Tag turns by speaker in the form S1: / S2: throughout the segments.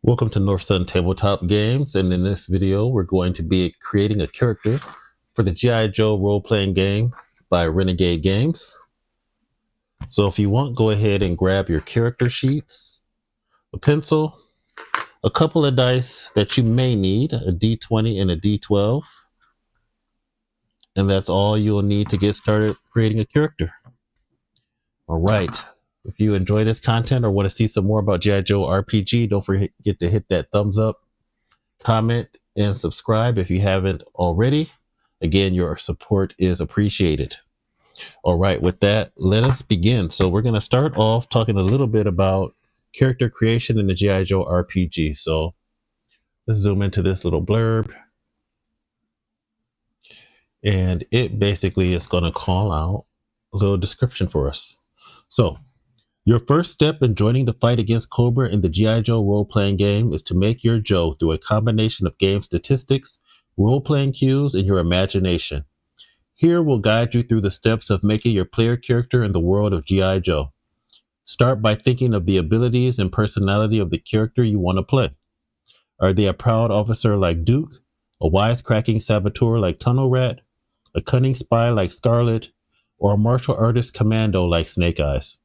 S1: Welcome to Northsun Tabletop Games, and in this video we're going to be creating a character for the G.I. Joe role-playing game by Renegade Games. So if you want, go ahead and grab your character sheets, a pencil, a couple of dice that you may need, a D20 and a D12, and that's all you'll need to get started creating a character. All right. If you enjoy this content or want to see some more about G.I. Joe RPG, don't forget to hit that thumbs up, comment, and subscribe if you haven't already. Again, your support is appreciated. All right, with that, let us begin. So we're going to start off talking a little bit about character creation in the G.I. Joe RPG. So let's zoom into this little blurb. And it basically is going to call out a little description for us. So your first step in joining the fight against Cobra in the G.I. Joe role-playing game is to make your Joe through a combination of game statistics, role-playing cues, and your imagination. Here we'll guide you through the steps of making your player character in the world of G.I. Joe. Start by thinking of the abilities and personality of the character you want to play. Are they a proud officer like Duke, a wisecracking saboteur like Tunnel Rat, a cunning spy like Scarlet, or a martial artist commando like Snake Eyes?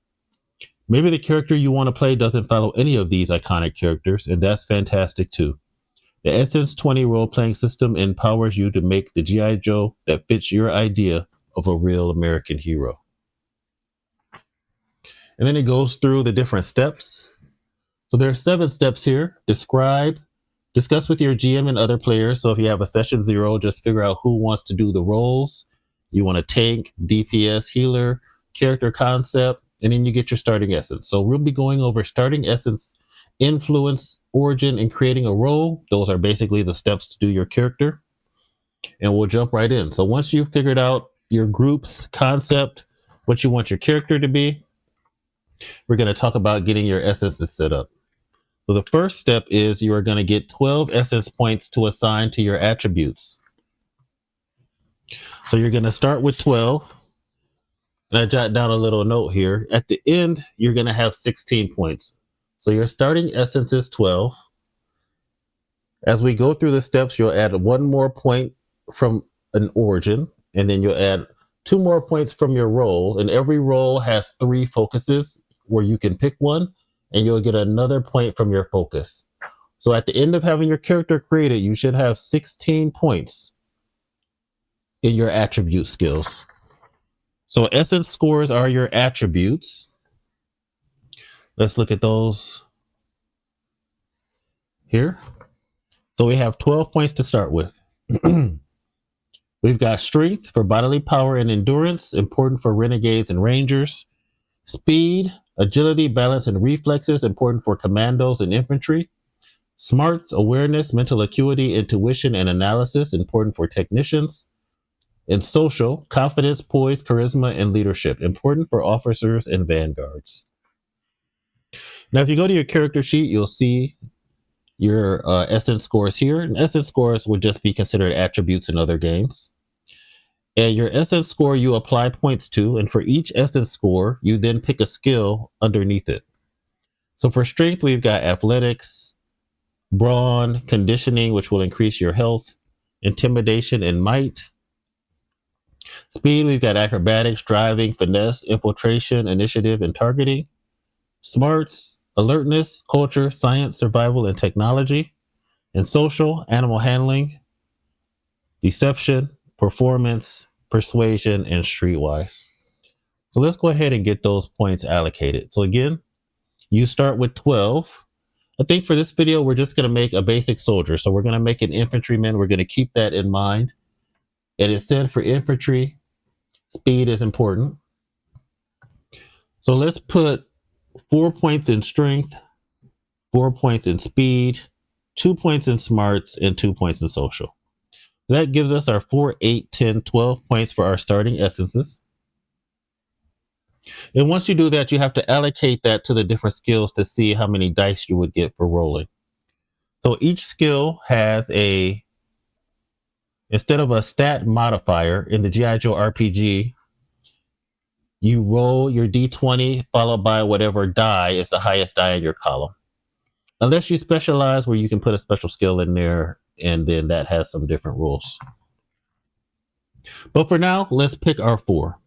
S1: Maybe the character you want to play doesn't follow any of these iconic characters, and that's fantastic too. The Essence 20 role-playing system empowers you to make the G.I. Joe that fits your idea of a real American hero. And then it goes through the different steps. So there are 7 steps here. Describe, discuss with your GM and other players. So if you have a session 0, just figure out who wants to do the roles. You want a tank, DPS, healer, character concept, and then you get your starting essence. So we'll be going over starting essence, influence, origin, and creating a role. Those are basically the steps to do your character. And we'll jump right in. So once you've figured out your group's concept, what you want your character to be, we're going to talk about getting your essences set up. So the first step is you are going to get 12 essence points to assign to your attributes. So you're going to start with 12. And I jot down a little note here. At the end, you're going to have 16 points. So your starting essence is 12. As we go through the steps, you'll add 1 more point from an origin, and then you'll add 2 more points from your role. And every role has 3 focuses where you can pick one, and you'll get another point from your focus. So at the end of having your character created, you should have 16 points in your attribute skills. So essence scores are your attributes. Let's look at those here. So we have 12 points to start with. We've got strength for bodily power and endurance, important for renegades and rangers. Speed, agility, balance, and reflexes, important for commandos and infantry. Smarts, awareness, mental acuity, intuition, and analysis, important for technicians. And social, confidence, poise, charisma, and leadership, important for officers and vanguards. Now, if you go to your character sheet, you'll see your essence scores here. And essence scores would just be considered attributes in other games. And your essence score you apply points to, and for each essence score, you then pick a skill underneath it. So for strength, we've got athletics, brawn, conditioning, which will increase your health, intimidation, and might. Speed, we've got acrobatics, driving, finesse, infiltration, initiative, and targeting. Smarts, alertness, culture, science, survival, and technology. And social, animal handling, deception, performance, persuasion, and streetwise. So let's go ahead and get those points allocated. So again, you start with 12. I think for this video, we're just going to make a basic soldier. So we're going to make an infantryman. We're going to keep that in mind. And it said for infantry, speed is important. So let's put 4 points in strength, 4 points in speed, 2 points in smarts, and 2 points in social. That gives us our 4, 8, 10, 12 points for our starting essences. And once you do that, you have to allocate that to the different skills to see how many dice you would get for rolling. So each skill has instead of a stat modifier in the G.I. Joe RPG, you roll your D20 followed by whatever die is the highest die in your column. Unless you specialize where you can put a special skill in there, and then that has some different rules. But for now, let's pick our 4.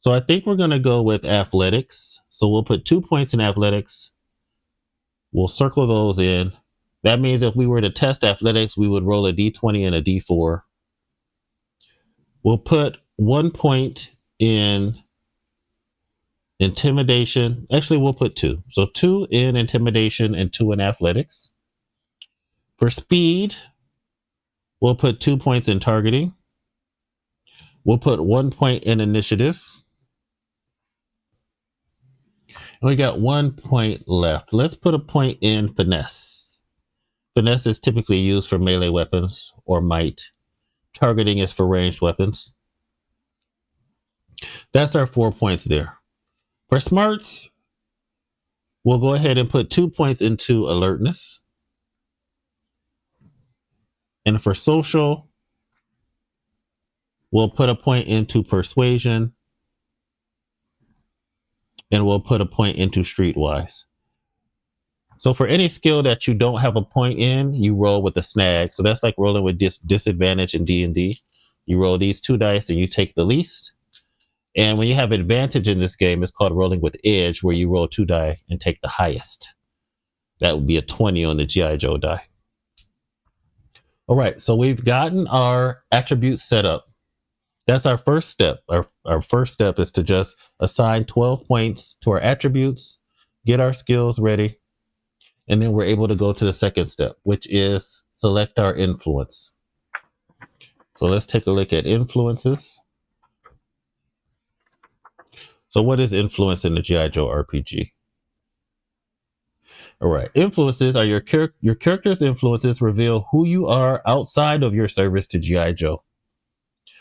S1: So I think we're going to go with athletics. So we'll put 2 points in athletics. We'll circle those in. That means if we were to test athletics, we would roll a d20 and a d4. We'll put 1 point in intimidation. Actually, we'll put 2. So 2 in intimidation and 2 in athletics. For speed, we'll put 2 points in targeting. We'll put 1 point in initiative. And we got 1 point left. Let's put a point in finesse. Finesse is typically used for melee weapons or might. Targeting is for ranged weapons. That's our 4 points there. For smarts, we'll go ahead and put 2 points into alertness. And for social, we'll put a point into persuasion. And we'll put a point into streetwise. So for any skill that you don't have a point in, you roll with a snag. So that's like rolling with disadvantage in D&D. You roll these 2 dice and you take the least. And when you have advantage in this game, it's called rolling with edge, where you roll 2 die and take the highest. That would be a 20 on the G.I. Joe die. All right, so we've gotten our attributes set up. That's our first step. Our first step is to just assign 12 points to our attributes, get our skills ready, and then we're able to go to the second step, which is select our influence. So let's take a look at influences. So what is influence in the G.I. Joe RPG? All right, influences are your character's influences reveal who you are outside of your service to G.I. Joe.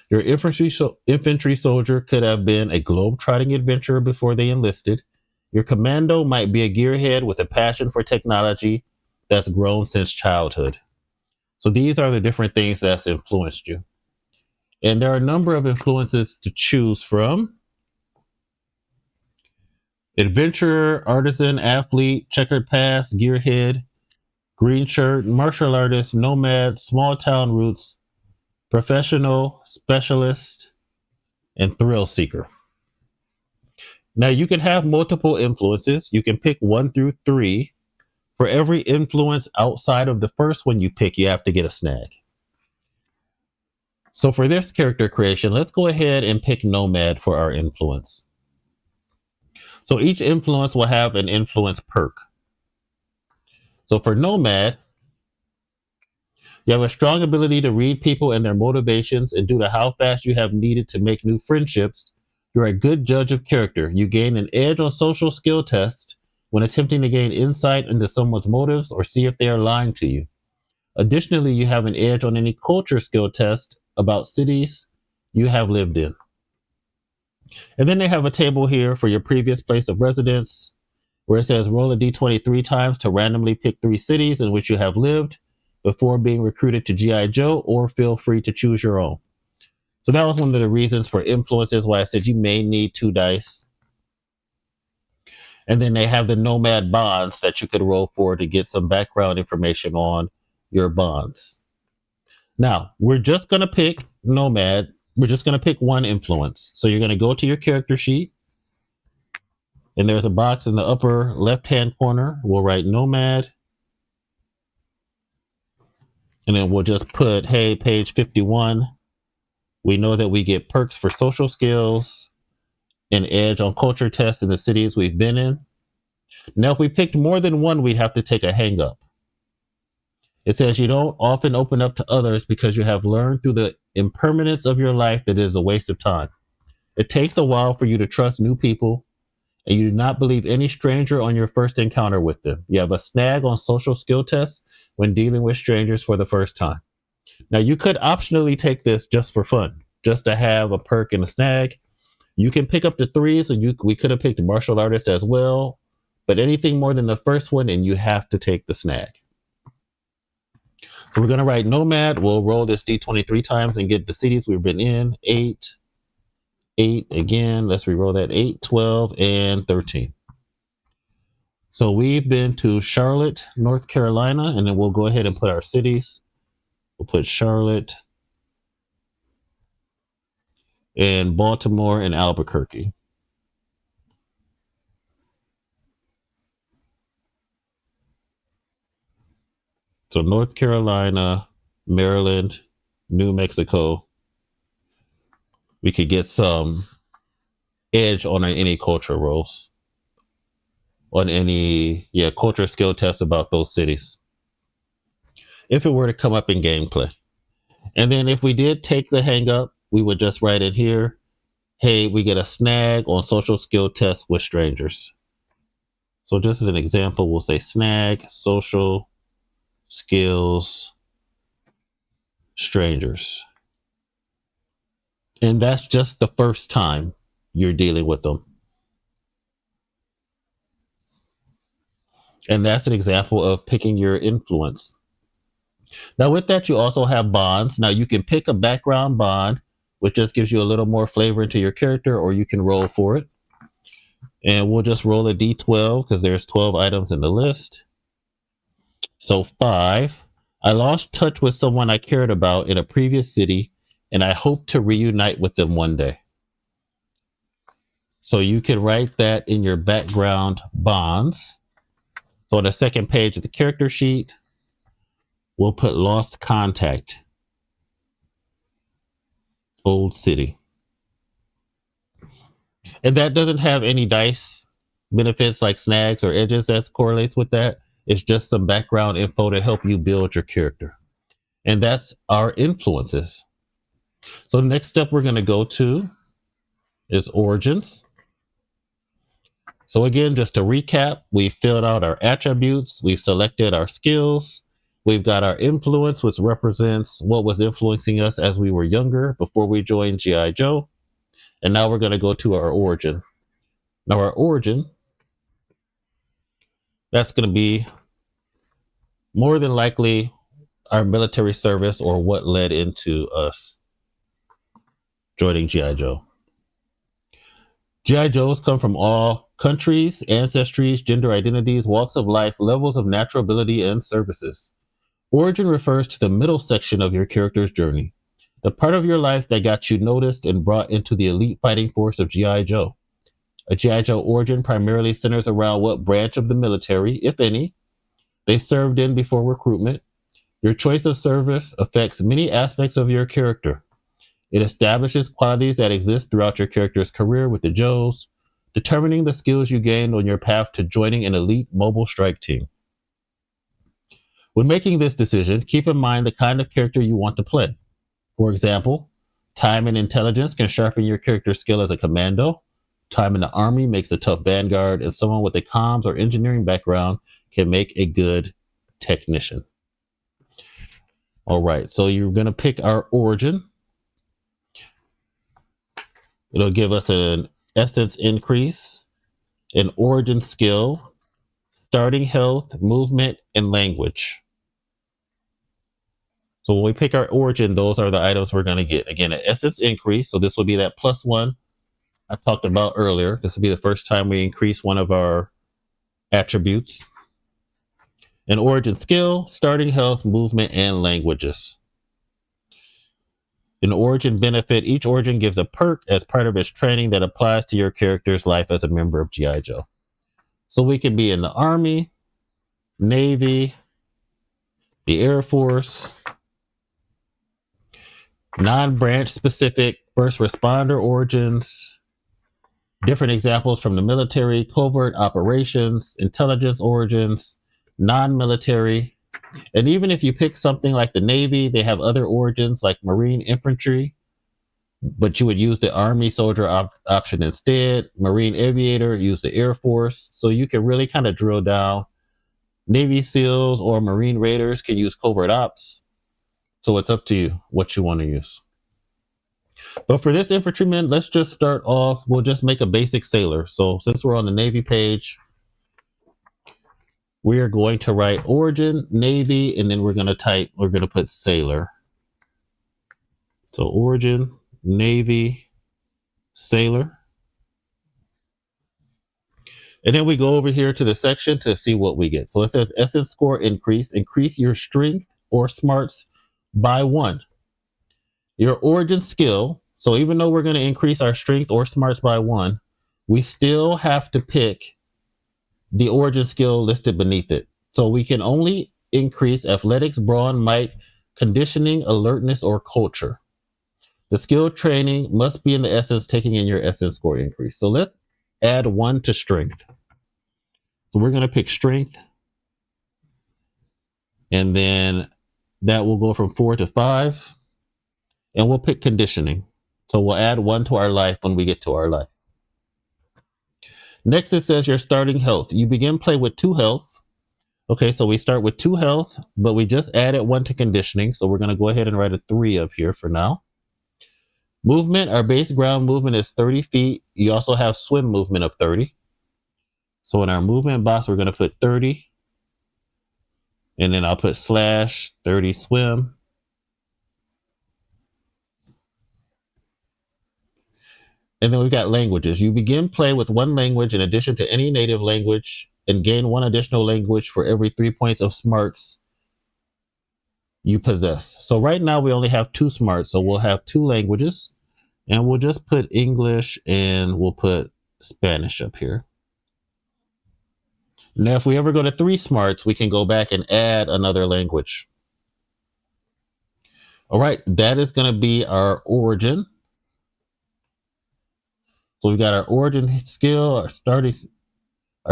S1: Your infantry soldier could have been a globe-trotting adventurer before they enlisted. Your commando might be a gearhead with a passion for technology that's grown since childhood. So these are the different things that's influenced you. And there are a number of influences to choose from. Adventurer, artisan, athlete, checkered past, gearhead, green shirt, martial artist, nomad, small town roots, professional, specialist, and thrill seeker. Now you can have multiple influences. You can pick 1 through 3. For every influence outside of the first one you pick, you have to get a snag. So for this character creation, let's go ahead and pick nomad for our influence. So each influence will have an influence perk. So for nomad, you have a strong ability to read people and their motivations, and due to how fast you have needed to make new friendships, you're a good judge of character. You gain an edge on social skill tests when attempting to gain insight into someone's motives or see if they are lying to you. Additionally, you have an edge on any culture skill test about cities you have lived in. And then they have a table here for your previous place of residence, where it says roll a d20 3 times to randomly pick 3 cities in which you have lived before being recruited to G.I. Joe, or feel free to choose your own. So that was one of the reasons for influences, why I said you may need 2 dice. And then they have the nomad bonds that you could roll for to get some background information on your bonds. Now, we're just going to pick nomad. We're just going to pick 1 influence. So you're going to go to your character sheet, and there's a box in the upper left-hand corner. We'll write nomad. And then we'll just put, hey, page 51. We know that we get perks for social skills and edge on culture tests in the cities we've been in. Now, if we picked more than 1, we'd have to take a hang up. It says you don't often open up to others because you have learned through the impermanence of your life that it is a waste of time. It takes a while for you to trust new people, and you do not believe any stranger on your first encounter with them. You have a snag on social skill tests when dealing with strangers for the first time. Now, you could optionally take this just for fun, just to have a perk and a snag. You can pick up to 3, so we could have picked a martial artist as well, but anything more than the first one, and you have to take the snag. So we're going to write nomad. We'll roll this d20 3 times and get the cities we've been in. 8, 8 again. Let's re-roll that. 8, 12, and 13. So we've been to Charlotte, North Carolina, and then we'll go ahead and put our cities. We'll put Charlotte and Baltimore and Albuquerque. So North Carolina, Maryland, New Mexico. We could get some edge on any culture roles, on any culture skill tests about those cities, if it were to come up in gameplay. And then if we did take the hang up, we would just write in here, hey, we get a snag on social skill tests with strangers. So just as an example, we'll say snag, social skills, strangers. And that's just the first time you're dealing with them. And that's an example of picking your influence. Now, with that, you also have bonds. Now, you can pick a background bond, which just gives you a little more flavor into your character, or you can roll for it. And we'll just roll a d12 because there's 12 items in the list. So 5. I lost touch with someone I cared about in a previous city, and I hope to reunite with them one day. So you can write that in your background bonds. So on the second page of the character sheet, we'll put lost contact, old city. And that doesn't have any dice benefits like snags or edges that correlates with that. It's just some background info to help you build your character. And that's our influences. So the next step we're going to go to is origins. So again, just to recap, we filled out our attributes, we've selected our skills, we've got our influence, which represents what was influencing us as we were younger before we joined G.I. Joe. And now we're going to go to our origin. Now our origin, that's going to be more than likely our military service or what led into us joining G.I. Joe. G.I. Joes come from all countries, ancestries, gender identities, walks of life, levels of natural ability, and services. Origin refers to the middle section of your character's journey, the part of your life that got you noticed and brought into the elite fighting force of G.I. Joe. A G.I. Joe origin primarily centers around what branch of the military, if any, they served in before recruitment. Your choice of service affects many aspects of your character. It establishes qualities that exist throughout your character's career with the Joes, determining the skills you gained on your path to joining an elite mobile strike team. When making this decision, keep in mind the kind of character you want to play. For example, time and intelligence can sharpen your character's skill as a commando. Time in the army makes a tough vanguard, and someone with a comms or engineering background can make a good technician. All right, so you're going to pick our origin. It'll give us an essence increase, an origin skill, starting health, movement, and language. So when we pick our origin, those are the items we're going to get. Again, an essence increase. So this will be that +1 I talked about earlier. This will be the first time we increase one of our attributes. An origin skill, starting health, movement, and languages. An origin benefit, each origin gives a perk as part of its training that applies to your character's life as a member of G.I. Joe. So we can be in the Army, Navy, the Air Force, non-branch specific first responder origins, different examples from the military, covert operations, intelligence origins, non-military. And even if you pick something like the Navy, they have other origins like Marine infantry, but you would use the Army soldier option instead. Marine aviator, use the Air Force. So you can really kind of drill down. Navy SEALs or Marine Raiders can use covert ops. So it's up to you what you want to use. But for this infantryman, let's just start off. We'll just make a basic sailor. So since we're on the Navy page, we are going to write origin, Navy, and then we're going to put sailor. So origin, Navy, sailor. And then we go over here to the section to see what we get. So it says essence score increase. Increase your strength or smarts by 1. Your origin skill. So even though we're going to increase our strength or smarts by 1, we still have to pick the origin skill listed beneath it. So we can only increase athletics, brawn, might, conditioning, alertness, or culture. The skill training must be in the essence, taking in your essence score increase. So let's add 1 to strength. So we're going to pick strength. And then that will go from 4 to 5. And we'll pick conditioning. So we'll add 1 to our life when we get to our life. Next, it says your starting health. You begin play with 2 health. Okay, so we start with 2 health, but we just added 1 to conditioning. So we're going to go ahead and write a 3 up here for now. Movement, our base ground movement is 30 feet. You also have swim movement of 30. So in our movement box, we're going to put 30. And then I'll put /30 swim. And then we've got languages. You begin play with 1 language in addition to any native language and gain 1 additional language for every 3 points of smarts you possess. So right now we only have 2 smarts. So we'll have 2 languages and we'll just put English and we'll put Spanish up here. Now, if we ever go to 3 smarts, we can go back and add another language. All right, that is going to be our origin. So we've got our origin skill, our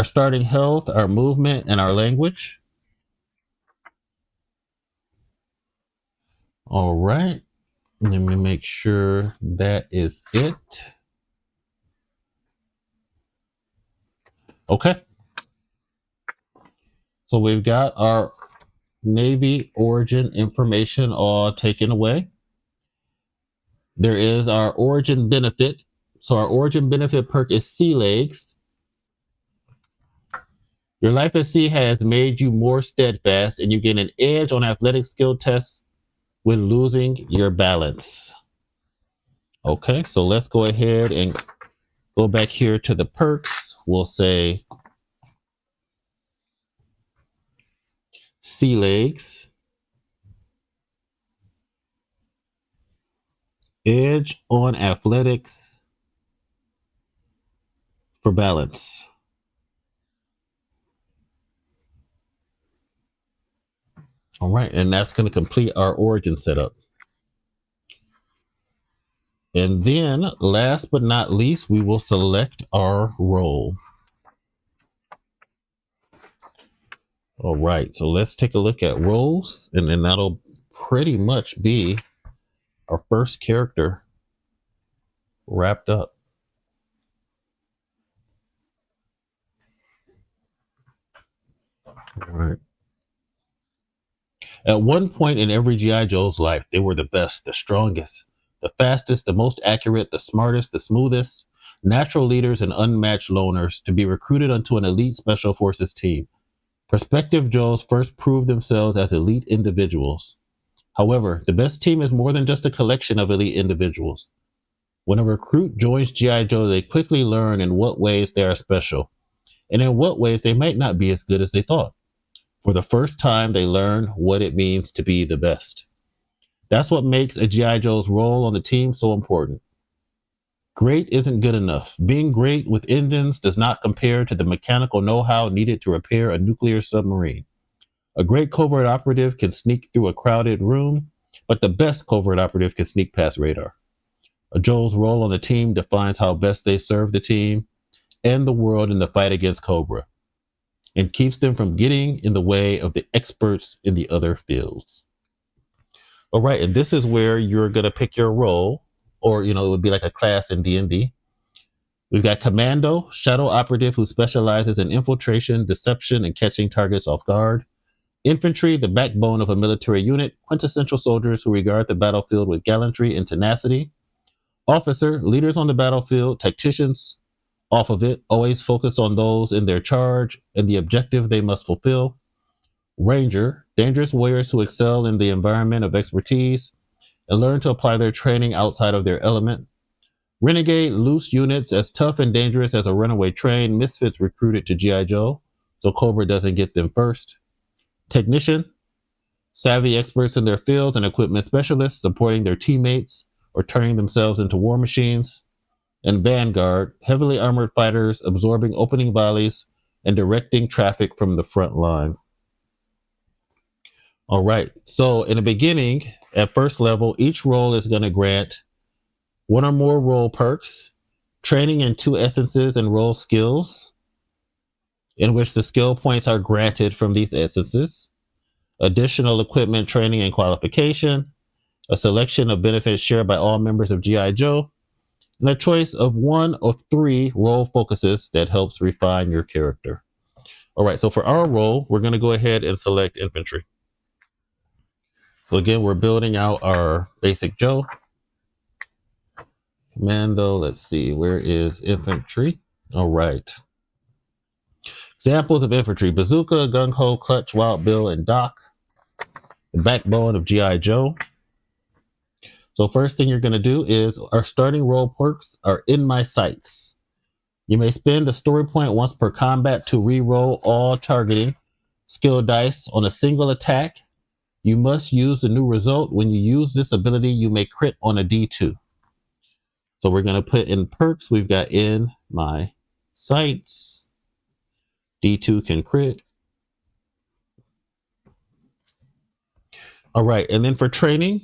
S1: starting health, our movement, and our language. All right. Let me make sure that is it. Okay. So we've got our Navy origin information all taken away. There is our origin benefit. So our origin benefit perk is sea legs. Your life at sea has made you more steadfast, and you get an edge on athletic skill tests when losing your balance. Okay, so let's go ahead and go back here to the perks. We'll say sea legs, edge on athletics for balance. All right, and that's going to complete our origin setup. And then last but not least, we will select our role. All right, so let's take a look at roles, and then that'll pretty much be our first character wrapped up. All right. At one point in every G.I. Joe's life, they were the best, the strongest, the fastest, the most accurate, the smartest, the smoothest, natural leaders and unmatched loners to be recruited onto an elite special forces team. Prospective Joes first proved themselves as elite individuals. However, the best team is more than just a collection of elite individuals. When a recruit joins G.I. Joe, they quickly learn in what ways they are special, and in what ways they might not be as good as they thought. For the first time, they learn what it means to be the best. That's what makes a G.I. Joe's role on the team so important. Great isn't good enough. Being great with engines does not compare to the mechanical know-how needed to repair a nuclear submarine. A great covert operative can sneak through a crowded room, but the best covert operative can sneak past radar. A Joe's role on the team defines how best they serve the team and the world in the fight against Cobra, and keeps them from getting in the way of the experts in the other fields. All right, and this is where you're going to pick your role, or, it would be like a class in D&D. We've got Commando, shadow operative who specializes in infiltration, deception, and catching targets off guard. Infantry, the backbone of a military unit, quintessential soldiers who regard the battlefield with gallantry and tenacity. Officer, leaders on the battlefield, tacticians off of it, always focus on those in their charge and the objective they must fulfill. Ranger, dangerous warriors who excel in the environment of expertise and learn to apply their training outside of their element. Renegade loose units as tough and dangerous as a runaway train. Misfits recruited to G.I. Joe, so Cobra doesn't get them first. Technician, savvy experts in their fields and equipment specialists supporting their teammates or turning themselves into war machines. And Vanguard, heavily armored fighters absorbing opening volleys and directing traffic from the front line. All right, so in the beginning, at first level, each role is going to grant one or more role perks, training in 2 essences and role skills, in which the skill points are granted from these essences, additional equipment training and qualification, a selection of benefits shared by all members of G.I. Joe, and a choice of 1 of 3 role focuses that helps refine your character. All right, so for our role, we're going to go ahead and select infantry. So again, we're building out our basic Joe. Commando, let's see, where is infantry? All right. Examples of infantry: Bazooka, Gung Ho, Clutch, Wild Bill, and Doc. The backbone of G.I. Joe. So first thing you're going to do is our starting role perks are in my sights. You may spend a story point once per combat to re-roll all targeting skill dice on a single attack. You must use the new result. When you use this ability, you may crit on a D2. So we're going to put in perks. We've got in my sights. D2 can crit. All right. And then for training,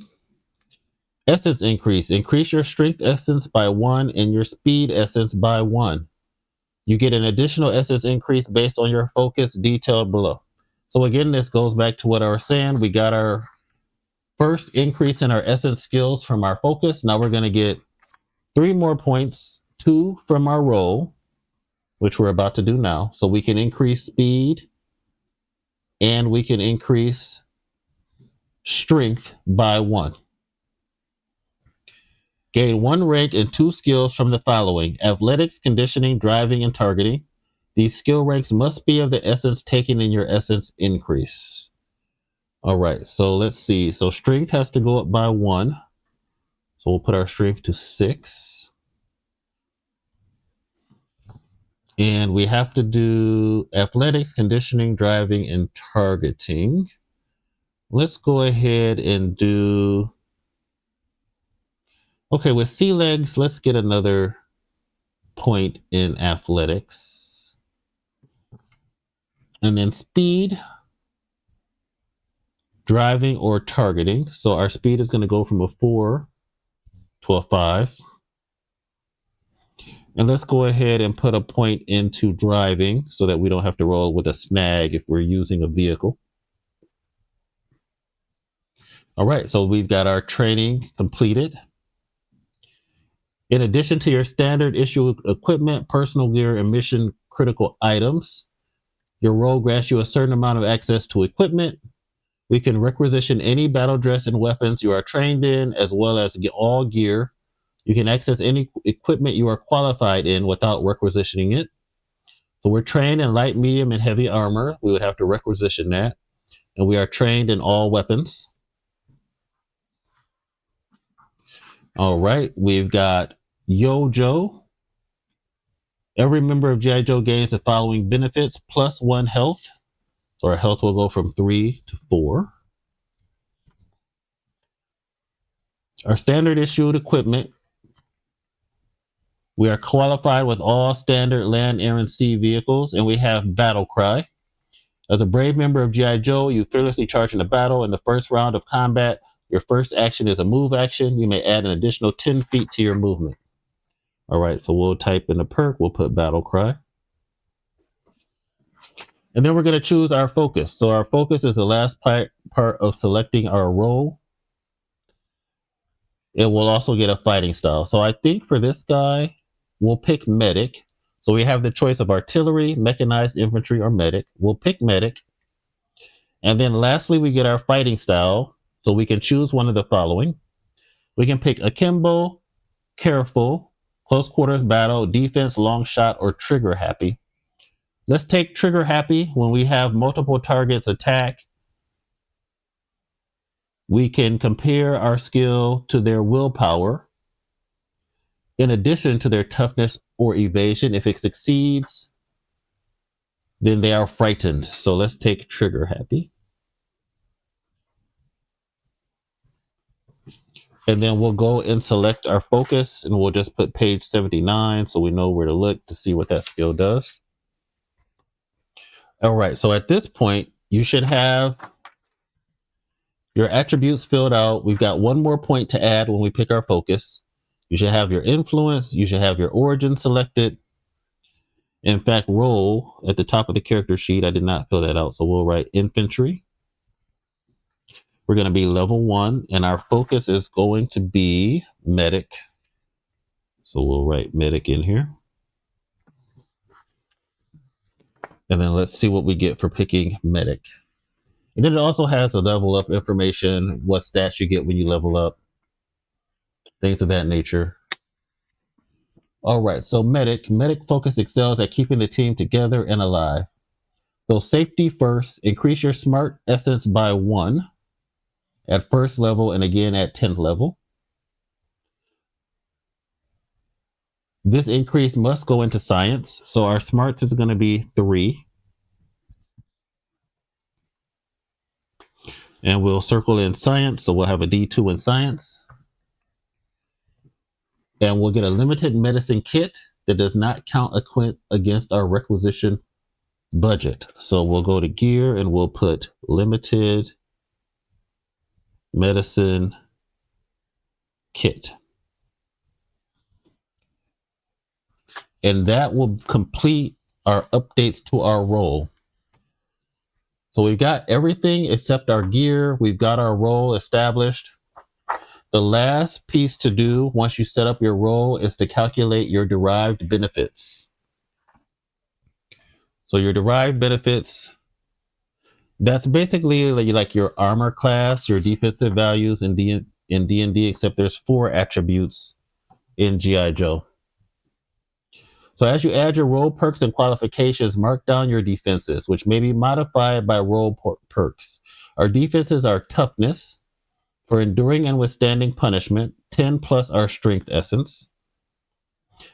S1: essence increase. Increase your strength essence by 1 and your speed essence by 1. You get an additional essence increase based on your focus detailed below. So again, this goes back to what I was saying. We got our first increase in our essence skills from our focus. Now we're going to get 3 more points, 2 from our roll, which we're about to do now. So we can increase speed and we can increase strength by 1. Gain 1 rank and 2 skills from the following: athletics, conditioning, driving, and targeting. These skill ranks must be of the essence taken in your essence increase. All right, so let's see. So strength has to go up by 1. So we'll put our strength to 6. And we have to do athletics, conditioning, driving, and targeting. Let's go ahead and do... Okay, with sea legs, let's get another point in athletics. And then speed, driving, or targeting. So our speed is going to go from a 4 to a 5. And let's go ahead and put a point into driving so that we don't have to roll with a snag if we're using a vehicle. All right, so we've got our training completed. In addition to your standard issue equipment, personal gear, and mission critical items, your role grants you a certain amount of access to equipment. We can requisition any battle dress and weapons you are trained in, as well as all gear. You can access any equipment you are qualified in without requisitioning it. So we're trained in light, medium, and heavy armor. We would have to requisition that. And we are trained in all weapons. All right, we've got Yo Joe. Every member of G.I. Joe gains the following benefits: +1 health. So our health will go from 3 to 4. Our standard issued equipment. We are qualified with all standard land, air, and sea vehicles, and we have Battle Cry. As a brave member of G.I. Joe, you fearlessly charge into battle. In the first round of combat, your first action is a move action. You may add an additional 10 feet to your movement. All right, so we'll type in the perk. We'll put Battle Cry. And then we're going to choose our focus. So our focus is the last part of selecting our role. It will also get a fighting style. So I think for this guy, we'll pick medic. So we have the choice of artillery, mechanized infantry, or medic. We'll pick medic. And then lastly, we get our fighting style. So we can choose one of the following. We can pick akimbo, careful, close quarters battle, defense, long shot, or trigger happy. Let's take trigger happy. When we have multiple targets attack, we can compare our skill to their willpower. in addition to their toughness or evasion. If it succeeds, then they are frightened. So let's take trigger happy. And then we'll go and select our focus, and we'll just put page 79 so we know where to look to see what that skill does. All right, so at this point, you should have your attributes filled out. We've got one more point to add when we pick our focus. You should have your influence. You should have your origin selected. In fact, role at the top of the character sheet, I did not fill that out, so we'll write infantry. We're going to be level 1, and our focus is going to be medic. So we'll write medic in here. And then let's see what we get for picking medic. And then it also has a level up information, what stats you get when you level up, things of that nature. All right, so medic focus excels at keeping the team together and alive. So safety first, increase your smart essence by 1 at first level and again at 10th level. This increase must go into science. So our smarts is going to be 3. And we'll circle in science. So we'll have a D2 in science. And we'll get a limited medicine kit that does not count against our requisition budget. So we'll go to gear and we'll put limited medicine kit. And that will complete our updates to our role. So we've got everything except our gear. We've got our role established. The last piece to do once you set up your role is to calculate your derived benefits. So your derived benefits, that's basically like your armor class, your defensive values in D&D, except there's 4 attributes in G.I. Joe. So as you add your role perks and qualifications, mark down your defenses, which may be modified by role perks. Our defenses are toughness for enduring and withstanding punishment, 10 plus our strength essence.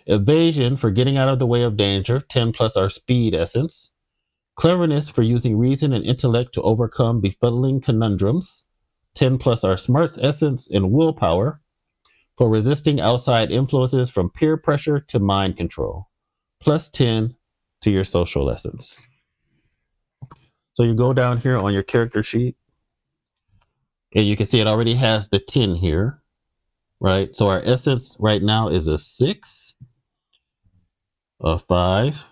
S1: Evasion for getting out of the way of danger, 10 plus our speed essence. Cleverness for using reason and intellect to overcome befuddling conundrums, 10 plus our smarts essence. And willpower for resisting outside influences from peer pressure to mind control, plus 10 to your social essence. So you go down here on your character sheet, and you can see it already has the 10 here, right? So our essence right now is a 6, a 5,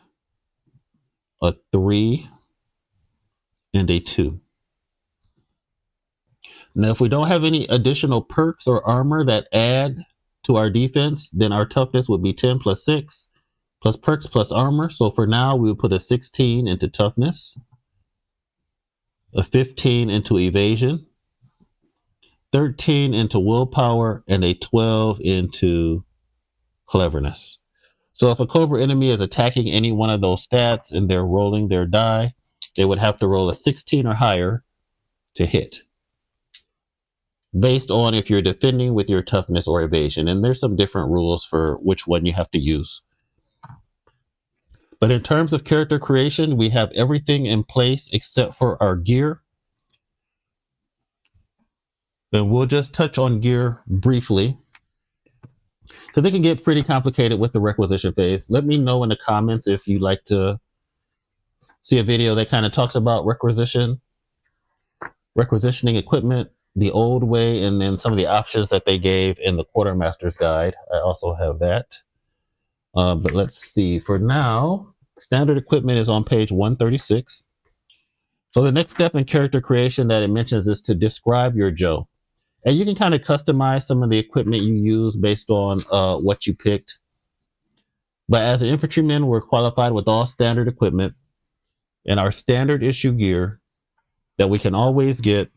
S1: a 3, and a 2. Now, if we don't have any additional perks or armor that add to our defense, then our toughness would be 10 plus 6, plus perks plus armor. So for now, we would put a 16 into toughness, a 15 into evasion, 13 into willpower, and a 12 into cleverness. So if a Cobra enemy is attacking any one of those stats and they're rolling their die, they would have to roll a 16 or higher to hit, based on if you're defending with your toughness or evasion. And there's some different rules for which one you have to use. But in terms of character creation, we have everything in place except for our gear. And we'll just touch on gear briefly, because it can get pretty complicated with the requisition phase. Let me know in the comments if you'd like to see a video that kind of talks about requisitioning equipment the old way, and then some of the options that they gave in the Quartermaster's Guide. I also have that. But let's see. For now, standard equipment is on page 136. So the next step in character creation that it mentions is to describe your Joe. And you can kind of customize some of the equipment you use based on what you picked. But as an infantryman, we're qualified with all standard equipment and our standard issue gear that we can always get.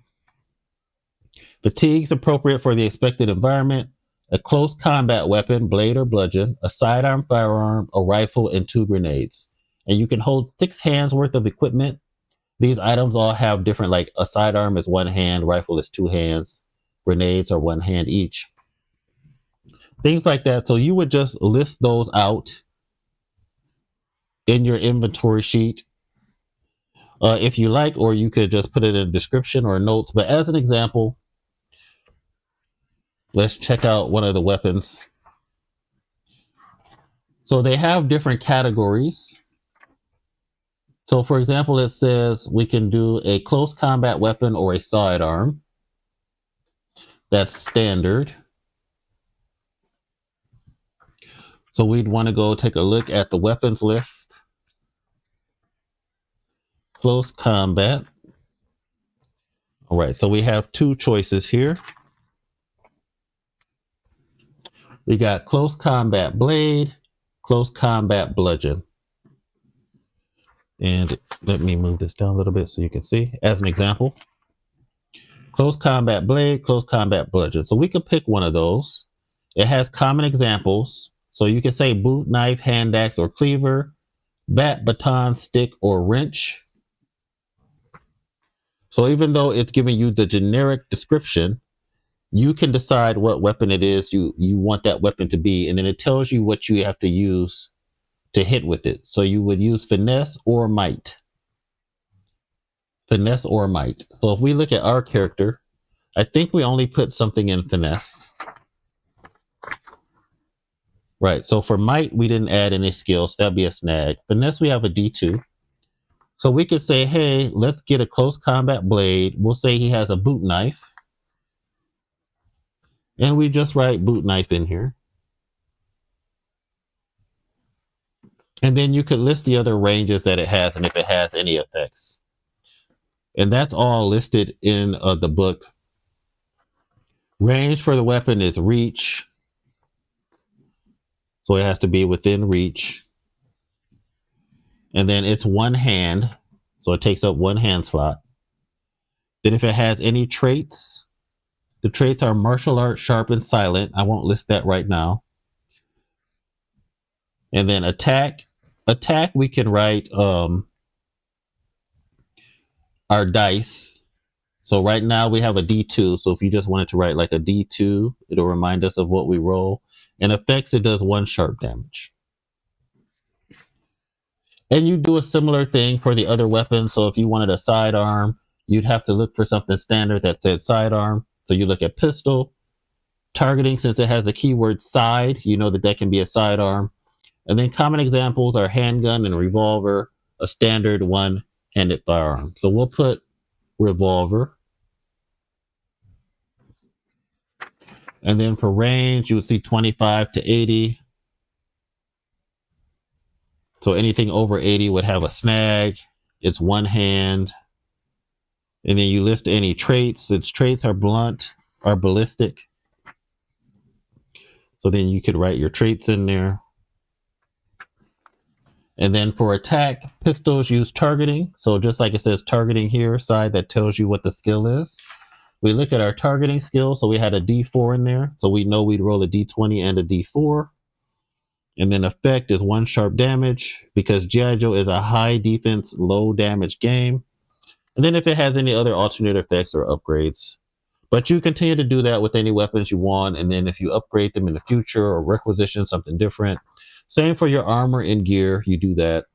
S1: Fatigues appropriate for the expected environment, a close combat weapon, blade or bludgeon, a sidearm firearm, a rifle, and 2 grenades. And you can hold 6 hands worth of equipment. These items all have different, like a sidearm is 1 hand, rifle is 2 hands, grenades are 1 hand each. things like that. So you would just list those out in your inventory sheet if you like, or you could just put it in a description or notes. But as an example, let's check out one of the weapons. So they have different categories. So for example, it says we can do a close combat weapon or a sidearm. That's standard. So we'd want to go take a look at the weapons list. Close combat. All right, so we have two choices here. We got close combat blade, close combat bludgeon. And let me move this down a little bit so you can see. As an example, close combat blade, close combat bludgeon. So we could pick one of those. It has common examples. So you can say boot, knife, hand axe, or cleaver, bat, baton, stick, or wrench. So even though it's giving you the generic description, you can decide what weapon it is you want that weapon to be, and then it tells you what you have to use to hit with it. So you would use finesse or might. Finesse or might. So if we look at our character, I think we only put something in finesse. Right, so for might, we didn't add any skills. That'd be a snag. Finesse, we have a D2. So we could say, hey, let's get a close combat blade. We'll say he has a boot knife. And we just write boot knife in here. And then you could list the other ranges that it has and if it has any effects. And that's all listed in the book. Range for the weapon is reach. So it has to be within reach. And then it's one hand. So it takes up one hand slot. Then if it has any traits, the traits are martial art, sharp, and silent. I won't list that right now. And then attack. Attack, we can write our dice. So right now we have a D2. So if you just wanted to write like a D2, it'll remind us of what we roll. And effects, it does 1 sharp damage. And you do a similar thing for the other weapons. So if you wanted a sidearm, you'd have to look for something standard that says sidearm. So you look at pistol. Targeting, since it has the keyword side, you know that can be a sidearm. And then common examples are handgun and revolver, a standard one-handed firearm. So we'll put revolver. And then for range, you would see 25 to 80. So anything over 80 would have a snag. It's one hand. And then you list any traits. Its traits are blunt, are ballistic. So then you could write your traits in there. And then for attack, pistols use targeting. So just like it says targeting here, side that tells you what the skill is. We look at our targeting skill. So we had a D4 in there. So we know we'd roll a D20 and a D4. And then effect is 1 sharp damage because G.I. Joe is a high defense, low damage game. And then if it has any other alternate effects or upgrades. But you continue to do that with any weapons you want. And then if you upgrade them in the future or requisition something different. Same for your armor and gear, you do that.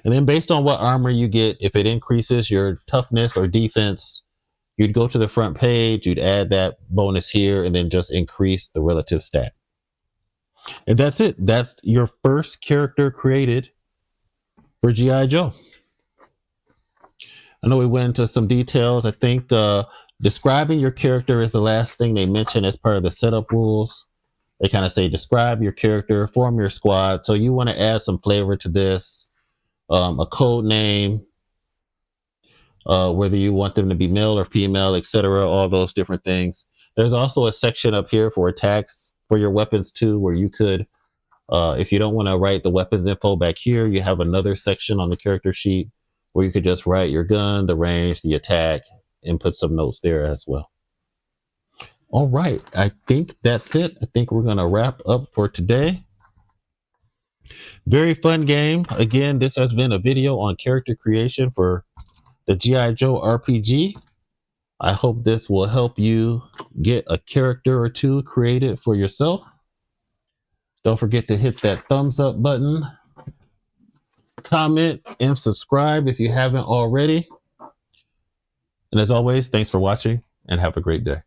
S1: And then based on what armor you get, if it increases your toughness or defense, you'd go to the front page, you'd add that bonus here, and then just increase the relative stat. And that's it. That's your first character created for G.I. Joe. I know we went into some details. I think describing your character is the last thing they mention as part of the setup rules. They kind of say, describe your character, form your squad. So you want to add some flavor to this, a code name, whether you want them to be male or female, etc., all those different things. There's also a section up here for attacks for your weapons too, where you could, if you don't want to write the weapons info back here, you have another section on the character sheet where you could just write your gun, the range, the attack, and put some notes there as well. All right, I think that's it. I think we're going to wrap up for today. Very fun game. Again, this has been a video on character creation for the G.I. Joe RPG. I hope this will help you get a character or two created for yourself. Don't forget to hit that thumbs up button, comment, and subscribe if you haven't already. And as always, thanks for watching and have a great day.